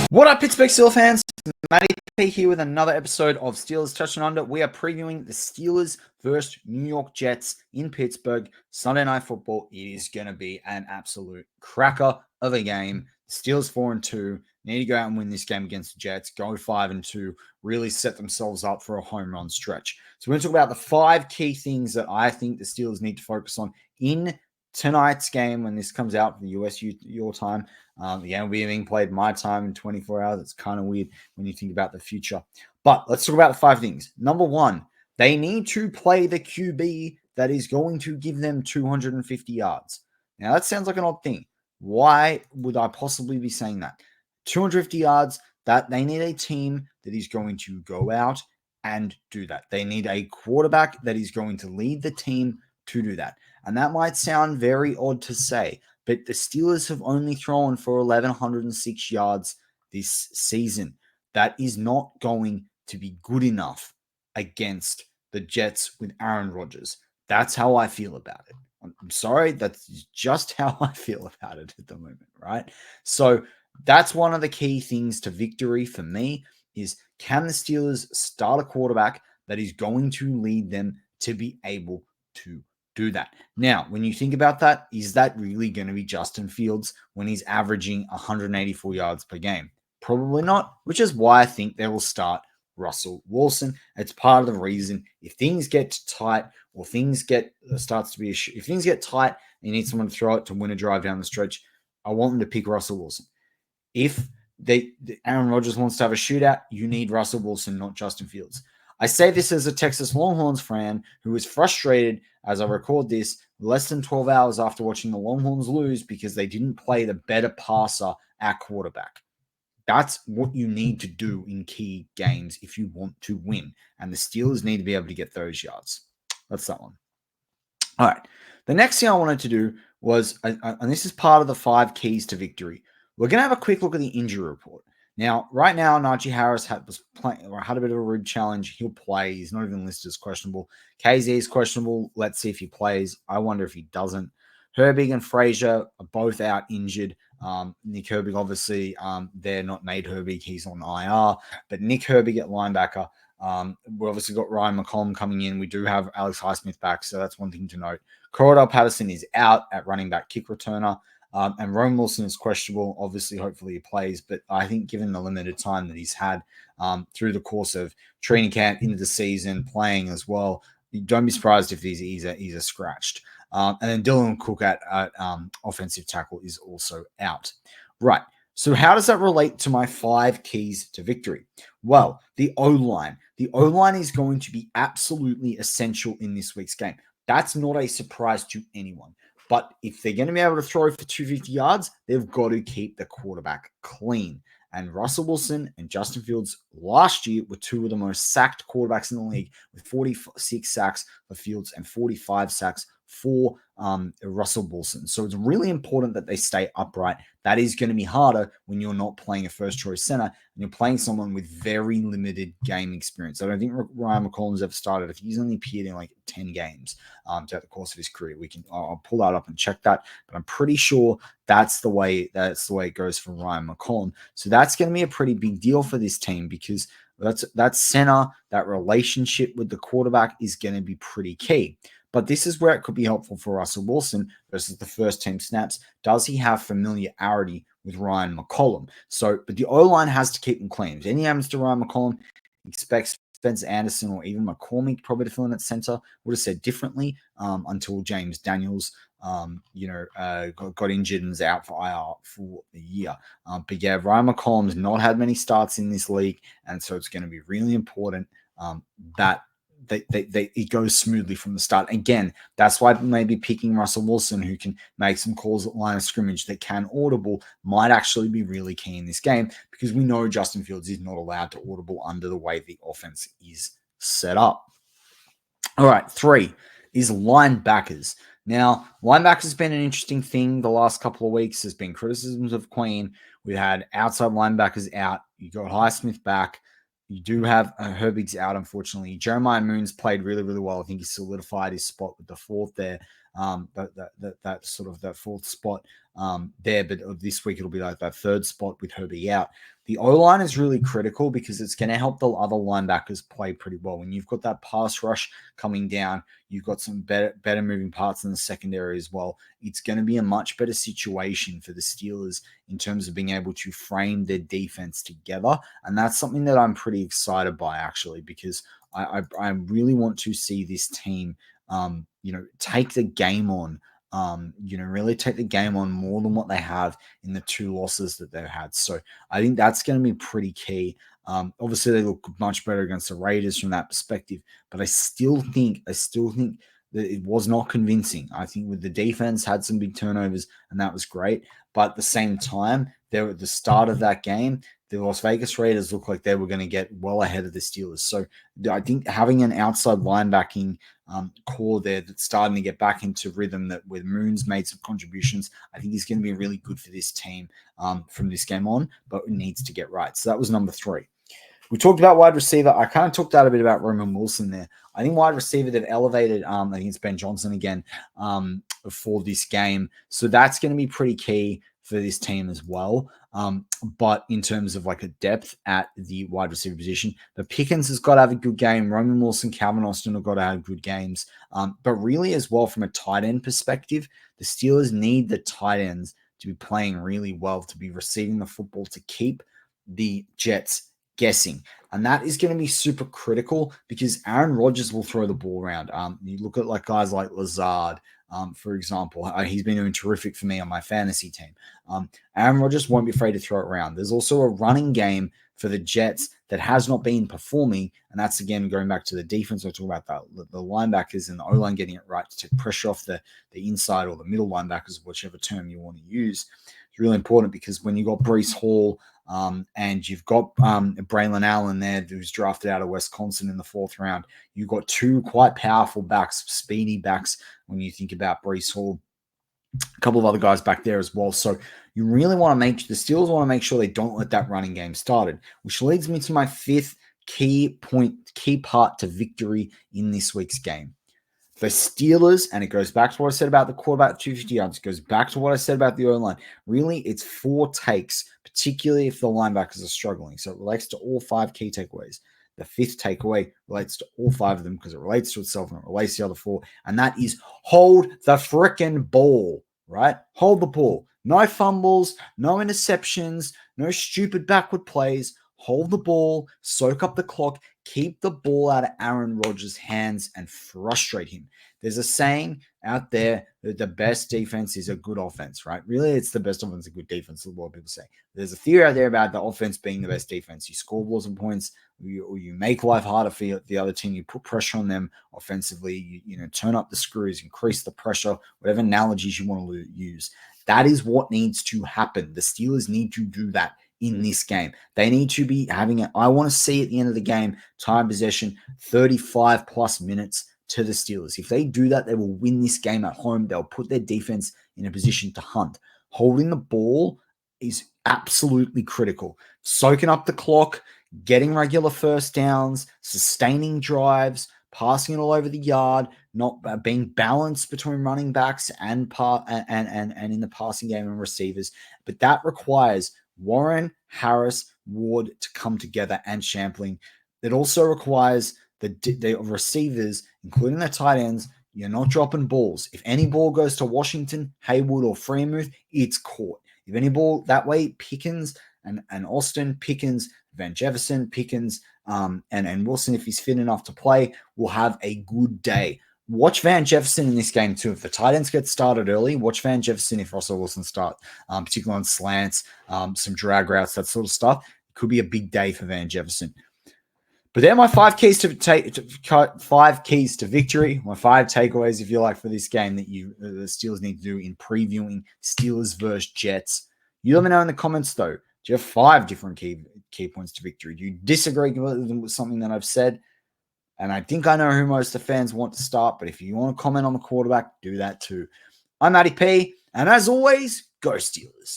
What up, Pittsburgh Steelers fans? Matty P here with another episode of Steelers Touching Under. We are previewing the Steelers versus New York Jets in Pittsburgh. Sunday Night Football. It is going to be an absolute cracker of a game. The Steelers 4-2 need to go out and win this game against the Jets. Go 5-2. Really set themselves up for a home run stretch. So we're going to talk about the 5 key things that I think the Steelers need to focus on in tonight's game when this comes out for the US your time. The game will be being played my time in 24 hours. It's kind of weird when you think about the future. But let's talk about the 5 things. Number 1, they need to play the QB that is going to give them 250 yards. Now, that sounds like an odd thing. Why would I possibly be saying that? 250 yards, that they need a team that is going to go out and do that. They need a quarterback that is going to lead the team to do that. And that might sound very odd to say, but the Steelers have only thrown for 1,106 yards this season. That is not going to be good enough against the Jets with Aaron Rodgers. That's how I feel about it. I'm sorry, that's just how I feel about it at the moment, right? So that's one of the key things to victory for me is, can the Steelers start a quarterback that is going to lead them to be able to do that? Now, when you think about that, is that really going to be Justin Fields when he's averaging 184 yards per game? Probably not, which is why I think they will start Russell Wilson. It's part of the reason if things get tight or things get if things get tight and you need someone to throw it to win a drive down the stretch, I want them to pick Russell Wilson. If Aaron Rodgers wants to have a shootout, you need Russell Wilson, not Justin Fields. I say this as a Texas Longhorns fan who is frustrated as I record this less than 12 hours after watching the Longhorns lose because they didn't play the better passer at quarterback. That's what you need to do in key games if you want to win. And the Steelers need to be able to get those yards. That's that one. All right. The next thing I wanted to do was, and this is part of the 5 keys to victory, we're going to have a quick look at the injury report. Now, right now, Najee Harris had a bit of a rib challenge. He'll play. He's not even listed as questionable. KZ is questionable. Let's see if he plays. I wonder if he doesn't. Herbig and Frazier are both out injured. Nick Herbig, obviously, they're not Nate Herbig. He's on IR. But Nick Herbig at linebacker. We've obviously got Ryan McCollum coming in. We do have Alex Highsmith back, so that's one thing to note. Cordell Patterson is out at running back kick returner. And Rome Wilson is questionable. Obviously, hopefully he plays. But I think given the limited time that he's had through the course of training camp into the season, playing as well, don't be surprised if he's a scratched. And then Dylan Cook at offensive tackle is also out. Right. So how does that relate to my 5 keys to victory? Well, the O-line. The O-line is going to be absolutely essential in this week's game. That's not a surprise to anyone. But if they're going to be able to throw for 250 yards, they've got to keep the quarterback clean. And Russell Wilson and Justin Fields last year were 2 of the most sacked quarterbacks in the league, with 46 sacks for Fields and 45 sacks for Russell Wilson. So it's really important that they stay upright. That is going to be harder when you're not playing a first-choice center and you're playing someone with very limited game experience. I don't think Ryan McCollum's ever started. If he's only appeared in like 10 games throughout the course of his career, I'll pull that up and check that. But I'm pretty sure that's the way it goes for Ryan McCollum. So that's going to be a pretty big deal for this team because that center, that relationship with the quarterback is going to be pretty key. But this is where it could be helpful for Russell Wilson versus the first team snaps. Does he have familiarity with Ryan McCollum? But the O-line has to keep them clean. If anything happens to Ryan McCollum, expects Spencer Anderson or even McCormick probably to fill in at center. Would have said differently until James Daniels got injured and is out for IR for the year. But yeah, Ryan McCollum's not had many starts in this league, and so it's going to be really important that it goes smoothly from the start. Again, that's why maybe picking Russell Wilson, who can make some calls at line of scrimmage that can audible, might actually be really key in this game because we know Justin Fields is not allowed to audible under the way the offense is set up. All right, 3 is linebackers. Now, linebackers has been an interesting thing the last couple of weeks. There's been criticisms of Queen. We've had outside linebackers out. You got Highsmith back. You do have Herbig's out, unfortunately. Jeremiah Moon's played really, really well. I think he solidified his spot with the 4th there. that sort of that fourth spot there. But this week it'll be like that third spot with Herbie out. The O-line is really critical because it's going to help the other linebackers play pretty well. When you've got that pass rush coming down, you've got some better moving parts in the secondary as well. It's going to be a much better situation for the Steelers in terms of being able to frame their defense together. And that's something that I'm pretty excited by, actually, because I really want to see this team, take the game on. Really take the game on more than what they have in the two losses that they've had. So I think that's going to be pretty key. Obviously, they look much better against the Raiders from that perspective, but I still think that it was not convincing. I think with the defense had some big turnovers, and that was great. But at the same time, there at the start of that game, the Las Vegas Raiders looked like they were going to get well ahead of the Steelers. So I think having an outside linebacking core there that's starting to get back into rhythm, that where Moon's made some contributions, I think is going to be really good for this team from this game on, but it needs to get right. So that was number 3. We talked about wide receiver. I kind of talked out a bit about Roman Wilson there. I think wide receiver, they've elevated, I think it's Ben Johnson again for this game. So that's going to be pretty key for this team as well. But in terms of like a depth at the wide receiver position, but Pickens has got to have a good game. Roman Wilson, Calvin Austin have got to have good games. But really as well from a tight end perspective, the Steelers need the tight ends to be playing really well, to be receiving the football, to keep the Jets guessing. And that is going to be super critical because Aaron Rodgers will throw the ball around. You look at like guys like Lazard, for example. He's been doing terrific for me on my fantasy team. Aaron Rodgers won't be afraid to throw it around. There's also a running game for the Jets that has not been performing, and that's, again, going back to the defense. I talk about the linebackers and the O-line getting it right to take pressure off the inside or the middle linebackers, whichever term you want to use. It's really important because when you got Breece Hall and you've got Braylon Allen there, who's drafted out of Wisconsin in the 4th round, you've got 2 quite powerful backs, speedy backs when you think about Breece Hall. A couple of other guys back there as well. So you really want to the Steelers want to make sure they don't let that running game started, which leads me to my 5th key part to victory in this week's game. The Steelers, and it goes back to what I said about the quarterback 250 yards, it goes back to what I said about the O-line. Really, it's 4 takes, particularly if the linebackers are struggling. So it relates to all 5 key takeaways. The 5th takeaway relates to all 5 of them because it relates to itself and it relates to the other 4. And that is hold the frickin' ball, right? Hold the ball. No fumbles, no interceptions, no stupid backward plays. Hold the ball, soak up the clock, keep the ball out of Aaron Rodgers' hands and frustrate him. There's a saying out there that the best defense is a good offense, right? Really, it's the best offense, a good defense, is what people say. There's a theory out there about the offense being the best defense. You score balls and points, you make life harder for the other team. You put pressure on them offensively. You turn up the screws, increase the pressure, whatever analogies you want to use. That is what needs to happen. The Steelers need to do that in this game. They need to be having it. I want to see at the end of the game, time possession, 35 plus minutes to the Steelers. If they do that, they will win this game at home. They'll put their defense in a position to hunt. Holding the ball is absolutely critical. Soaking up the clock, getting regular first downs, sustaining drives, passing it all over the yard, not being balanced between running backs and in the passing game and receivers. But that requires Warren, Harris, Ward to come together, and Shampling. It also requires the receivers, including the tight ends. You're not dropping balls. If any ball goes to Washington, Haywood, or Freemuth, it's caught. If any ball that way, Pickens and Austin, Pickens, Van Jefferson, Pickens, and Wilson, if he's fit enough to play, will have a good day. Watch Van Jefferson in this game too. If the tight ends get started early, watch Van Jefferson if Russell Wilson starts, particularly on slants, some drag routes, that sort of stuff. It could be a big day for Van Jefferson. But they're my 5 keys to victory. My 5 takeaways, if you like, for this game that the Steelers need to do in previewing Steelers versus Jets. You let me know in the comments though. Do you have 5 different key points to victory? Do you disagree with something that I've said? And I think I know who most of the fans want to start, but if you want to comment on the quarterback, do that too. I'm Matty P, and as always, go Steelers.